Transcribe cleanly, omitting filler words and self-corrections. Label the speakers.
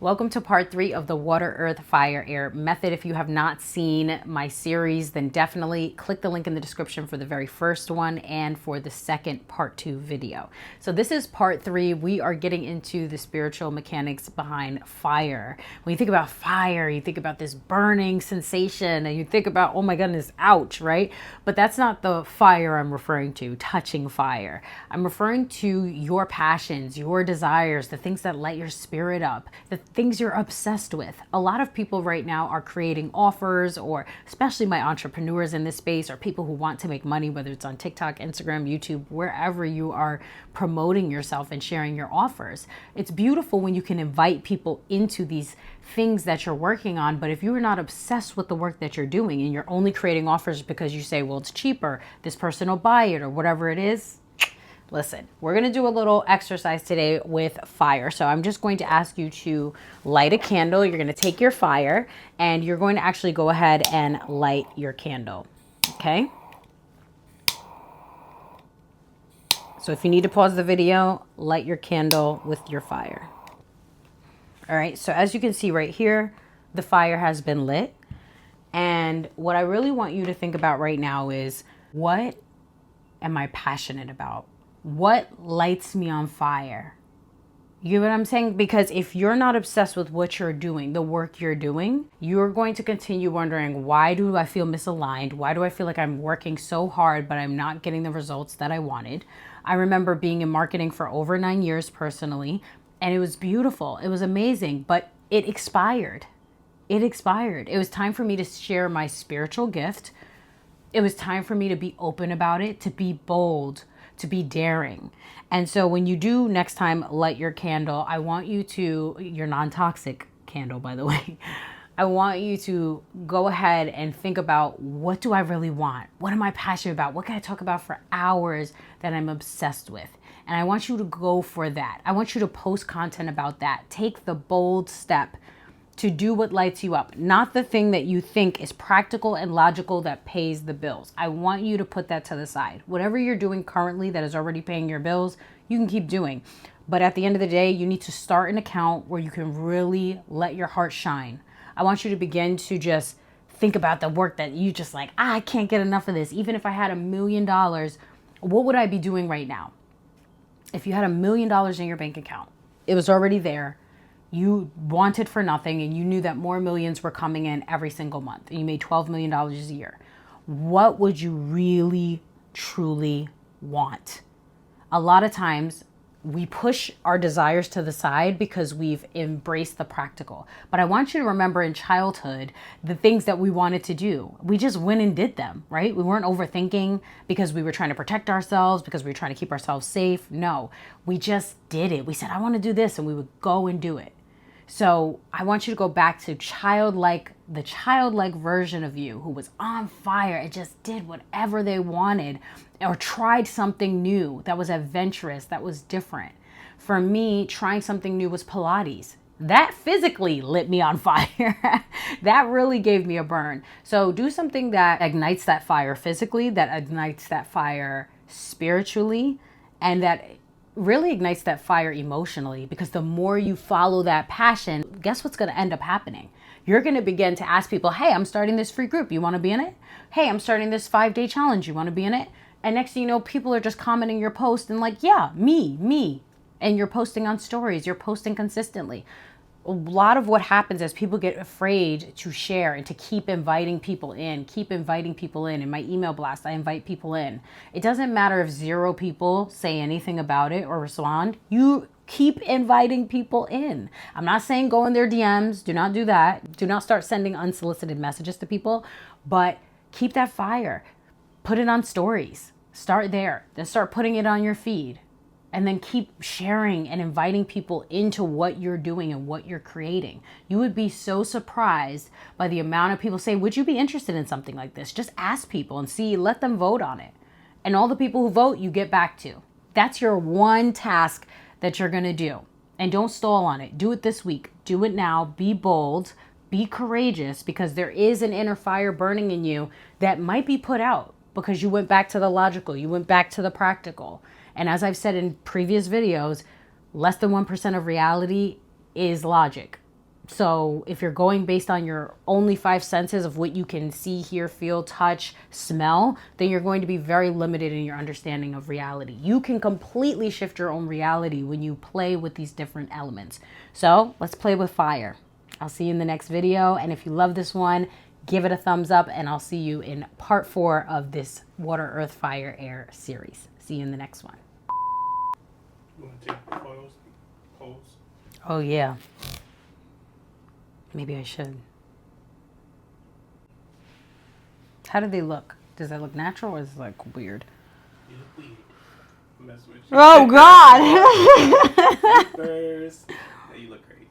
Speaker 1: Welcome to part 3 of the water, earth, fire, air method. If you have not seen my series, then definitely click the link in the description for the very first one and for the second part 2 video. So this is part 3. We are getting into the spiritual mechanics behind fire. When you think about fire, you think about this burning sensation and you think about, oh my goodness, ouch, right? But that's not the fire I'm referring to, touching fire. I'm referring to your passions, your desires, the things that light your spirit up, the things you're obsessed with. A lot of people right now are creating offers, or especially my entrepreneurs in this space, or people who want to make money, whether it's on TikTok, Instagram, YouTube, wherever you are promoting yourself and sharing your offers. It's beautiful when you can invite people into these things that you're working on, but if you are not obsessed with the work that you're doing and you're only creating offers because you say, well, it's cheaper, this person will buy it, or whatever it is, listen, we're going to do a little exercise today with fire. So I'm just going to ask you to light a candle. You're going to take your fire and you're going to actually go ahead and light your candle. Okay. So if you need to pause the video, light your candle with your fire. All right. So as you can see right here, the fire has been lit. And what I really want you to think about right now is, what am I passionate about? What lights me on fire? You know what I'm saying? Because if you're not obsessed with what you're doing, the work you're doing, you're going to continue wondering, why do I feel misaligned? Why do I feel like I'm working so hard, but I'm not getting the results that I wanted? I remember being in marketing for over 9 years personally, and it was beautiful. It was amazing, but it expired. It expired. It was time for me to share my spiritual gift. It was time for me to be open about it, to be bold, to be daring. And so when you do next time light your candle, I want you to, your non-toxic candle, by the way, I want you to go ahead and think about, what do I really want? What am I passionate about? What can I talk about for hours that I'm obsessed with? And I want you to go for that. I want you to post content about that. Take the bold step to do what lights you up, not the thing that you think is practical and logical that pays the bills. I want you to put that to the side. Whatever you're doing currently that is already paying your bills, you can keep doing. But at the end of the day, you need to start an account where you can really let your heart shine. I want you to begin to just think about the work that you just like, I can't get enough of this. Even if I had $1 million, what would I be doing right now? If you had $1 million in your bank account, it was already there. You wanted for nothing and you knew that more millions were coming in every single month and you made $12 million a year. What would you really, truly want? A lot of times we push our desires to the side because we've embraced the practical. But I want you to remember, in childhood, the things that we wanted to do, we just went and did them, right? We weren't overthinking because we were trying to protect ourselves, because we were trying to keep ourselves safe. No, we just did it. We said, I want to do this, and we would go and do it. So I want you to go back to the childlike version of you who was on fire and just did whatever they wanted, or tried something new that was adventurous, that was different. For me, trying something new was Pilates. That physically lit me on fire. That really gave me a burn. So do something that ignites that fire physically, that ignites that fire spiritually, and that really ignites that fire emotionally, because the more you follow that passion, guess what's going to end up happening? You're going to begin to ask people, hey, I'm starting this free group. You want to be in it? Hey, I'm starting this 5-day challenge. You want to be in it? And next thing you know, people are just commenting your post and like, yeah, me. And you're posting on stories. You're posting consistently. A lot of what happens is people get afraid to share and to keep inviting people in. In my email blast, I invite people in. It doesn't matter if 0 people say anything about it or respond. You keep inviting people in. I'm not saying go in their DMs. Do not do that. Do not start sending unsolicited messages to people, but keep that fire. Put it on stories. Start there. Then start putting it on your feed. And then keep sharing and inviting people into what you're doing and what you're creating. You would be so surprised by the amount of people say, would you be interested in something like this? Just ask people and see, let them vote on it. And all the people who vote, you get back to. That's your one task that you're going to do. And don't stall on it. Do it this week. Do it now. Be bold. Be courageous, because there is an inner fire burning in you that might be put out because you went back to the logical. You went back to the practical. And as I've said in previous videos, less than 1% of reality is logic. So if you're going based on your only five senses of what you can see, hear, feel, touch, smell, then you're going to be very limited in your understanding of reality. You can completely shift your own reality when you play with these different elements. So let's play with fire. I'll see you in the next video. And if you love this one, give it a thumbs up, and I'll see you in part 4 of this water, earth, fire, air series. See you in the next one.
Speaker 2: You want to take photos? Pose?
Speaker 1: Oh yeah. Maybe I should. How do they look? Does that look natural or is it like weird?
Speaker 2: You look weird. Mess with you.
Speaker 1: Oh God!
Speaker 2: First. Yeah, you look great.